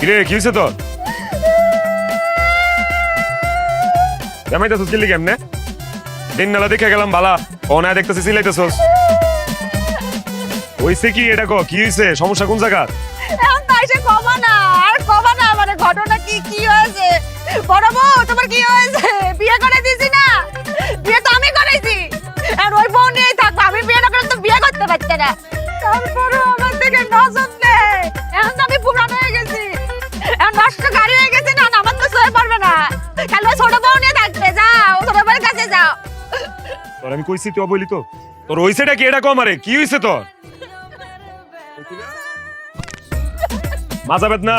কিরে কি হয়েছে তোর? জামাইতেছস কিলি কেমনে? দিন নালা দেখে গেলাম বালা, ও না দেখতেছি সিলাইতেছস। হইছে কি এটা কো? কি হইছে? সমস্যা কোন জায়গা? এখন তো এসে কমা না, আর কমা না, মানে ঘটনা কি কি হয়েছে? বড় বউ তোমার কি হয়েছে? বিয়ে করে দিছি না? বিয়ে তো আমি করেছি। আর ওই বউ নিয়েই থাকবো, আমি বিয়ে না করলে তো বিয়ে করতে পারতে না। তারপরও আমার থেকে নজর নেই। এখন তো আমি পুরানো হয়ে গেছি, এখন নষ্ট গাড়ি হয়ে গেছে না, আমার তো সয়ে পড়বে না। খালি ওই ছোট বউ নিয়ে থাকবে, যাও ছোট বউয়ের কাছে যাও। তোর আমি কইছি তুই বলি তো, তোর হইছেটা কি এটা কম আরে? কি হইছে তোর? মাজা বেদনা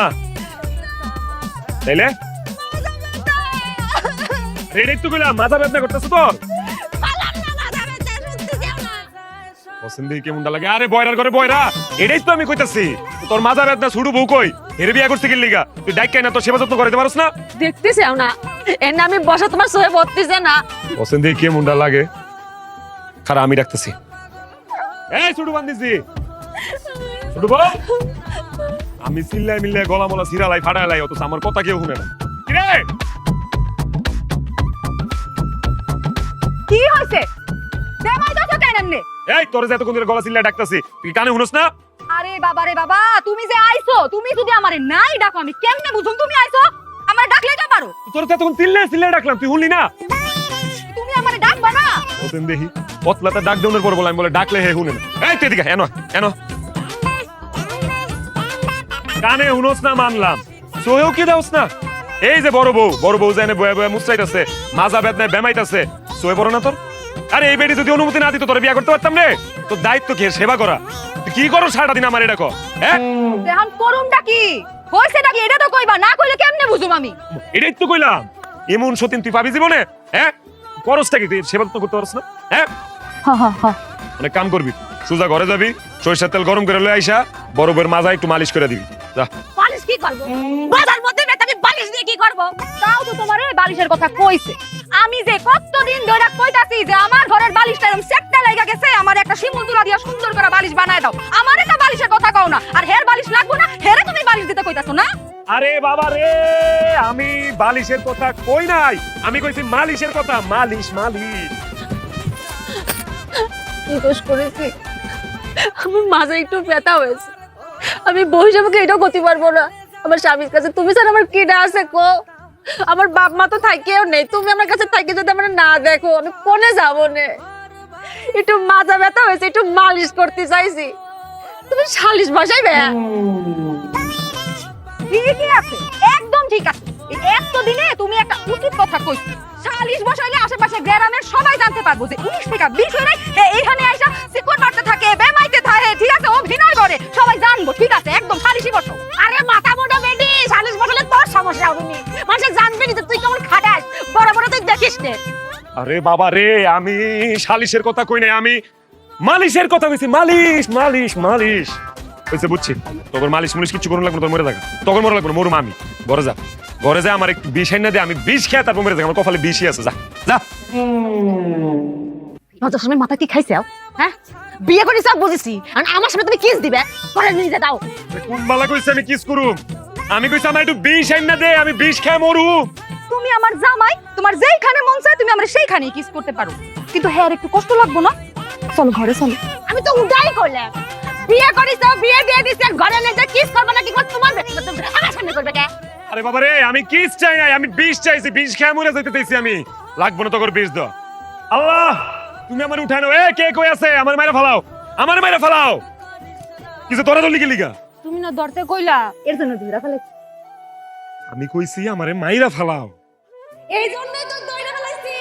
তাইলে রেডি তো কইলাম, মাজা বেদনা করতেছ তো? পালাম না, মাথা ব্যথা, সত্যি যাও না। পছন্দ কেমনটা লাগে? আরে বয়রার করে বয়রা, এটাই তো আমি কইতাছি। তোর মাজা বেদনা ছুড়ু বউ কই? এর বিয়া করতে কি লিগা? তুই ডাইকাই না তোর সেবা যত্ন করতে পারছ না? দেখতেছেও না এর নামে বসা তোমার সয়ে পড়তেছে না। পছন্দ কেমনটা লাগে? খারা আমি ডাকতেছি। এই ছুড়ু বান্ধিছি ছুড়ু বউ, আমি চিল্লাই মিল্লাই গলা মলা সিরালাই ফাড়ালাই, অথচ আমার কথা কেউ শুনে না। কিরে কি হইছে? দেমাই তো কেন এমনি? এই তোর যে এতক্ষণ ধরে গলা চিল্লাই ডাকতেছি, তুই কানে শুনস না? আরে বাবা রে বাবা, তুমি যে আইছো, তুমি যদি আমারে নাই ডাকো আমি কেমনে বুঝুম তুমি আইছো? আমার ডাকলে তো পারো। তোর তো এতক্ষণ চিল্লাই চিল্লাই ডাকলাম, তুই শুনলি না? তুমি আমারে ডাকবা না? ওদিন দেখি পতলাতে ডাক দেওয়ার পর বলে আমি বলে ডাকলে হে শুনে না। এই তুই এদিকে এনো এনো, কানে শুনস না মানলাম, সোহেও কি দাওস না? এই যে বড় বউ জানে বয়া বয়া মুস্তাইতাছে, মাজা বেদনায় বেমাইতাছে, সোহে বড় না তোর? আরে এই বেটি যদি অনুমতি না দিত তোর বিয়া করতে পারতাম রে? তোর দায়িত্ব কি সেবা করা? তুই কি করো সারাটা দিন আমার এটা কর? হ্যাঁ এখন করুমটা কি হইছেটা কি এটা তো কইবা, না কইলে কেমনে বুঝুম আমি? এটাই তো কইলাম, এমন সতীন তুই পাবি জীবনে? হ্যাঁ করসটা কি? তুই সেবা তো করতে পারছ না? হ্যাঁ অনেক কাম করবি, সোজা ঘরে যাবি, সরিষার তেল গরম করে লয়ে আইসা বড় বউয়ের মাজা একটু মালিশ করে দিবি। যা। বালিশ কি করব? বাজার মধ্যে না আমি বালিশ দিয়ে কি করব? তাও তো তোমারে বালিশের কথা কইছে। আমি যে কতদিন ধরে কইতাছি যে আমার ঘরের বালিশটা এরকম সেটটা লাগা গেছে, আমার একটা শিমুল তুলা দিয়া সুন্দর করে বালিশ বানায় দাও। আমার একটা বালিশের কথা কও না, আর হের বালিশ লাগবো না, হেরে তুমি বালিশ দিতে কইতাছো না? আরে বাবা রে, আমি বালিশের কথা কই নাই, আমি কইছি মালিশের কথা। মালিশ মালিশ কি দোষ করেছি? আমার মাঝে একটু ব্যথা হয়েছে, আমি বউ হিসাবে এটাও করতে পারবো না। আমার স্বামীর কাছে তুমি স্যার আমার কিডা আছে কো? আমার বাপ মা তো থাকেও নেই, তুমি আমার কাছে থাকি যদি আমার না দেখো আমি কোনে যাবো নে? একটু মাজা ব্যথা হয়েছে, একটু মালিশ করতে চাইছি, তুমি সালিশ বসাইবে? ঠিকই আছে, একদম ঠিক আছে। এই এত দিনে তুমি একটা উচিত কথা কইছো। সালিশ বসাইলে আশেপাশে গ্রামের সবাই জানতে পারবো যে 19 থেকে 20 হয়ে এইখানে আইসা সিকুন মারতে থাকে, বেমাইতে থাকে, ঠিক আছে, অভিনয় করে, সবাই জানবো, ঠিক আছে, একদম সালিশই বসো। আরে মাথা মোটা বেডি, সালিশ বসালে তোর সমস্যা হবে নি, মানুষ জানবে নি যে তুই কেমন খাটাস, বড় বড় তুই দেখিস নে। আরে বাবা রে, আমি সালিশের কথা কই নাই, আমি মালিশের কথা কইছি। মালিশ মালিশ মালিশ কইছে, বুঝছি। তোর মালিশ মুলিশ কিছু করুন লাগবে না, তোর মরে থাকা তখন মরে লাগবে না, মরুম আমি। ঘরে যা, ঘরে যা, আমার একটু বিষ এনে দে, আমি বিষ খেয়ে তারপর মরে থাকি, আমার কপালে বিষই আছে। যা যা। নজর সময় মাথা কি খাইছে? হ্যাঁ, বিয়ে করে সব বুঝেছি, আর আমার সামনে তুমি কিস দিবে? করে নিয়ে দাও। কোন বালা কইছে আমি কিস করুম? আমি কইছি আমার একটু বিষ এনে দে, আমি বিষ খেয়ে মরুম। তুমি আমার জামাই, তোমার যেইখানে মন চায় তুমি আমার সেইখানেই কিস করতে পারো, কিন্তু হ্যাঁ একটু কষ্ট লাগবো না? চলো ঘরে চলো। আমি তো উদাই করলাম, বিয়ে করিস, বিয়ে দিয়ে দিছি, আর ঘরে নিয়ে যা কিস করবে না কি করতে তোমার আমার সামনে করবে কে? আরে বাবা রে, আমি কিস চাই নাই, আমি বিষ চাইছি, বিষ খেয়ে মরে যাইতে চাইছি আমি। লাগবো না তোর বিষ দাও। আল্লাহ তুমি আমার উঠানো, এ কে কই আছে? আমার মাইরা ফালাও, আমার মাইরা ফালাও। কিছু তোরা দলি গেলিগা? তুমি না ধরতে কইলা, এর জন্য ধরে ফেলেছি। আমি কইছি আমারে মাইরা ফালাও। এই জন্যই তো ধরে ফেলাইছি।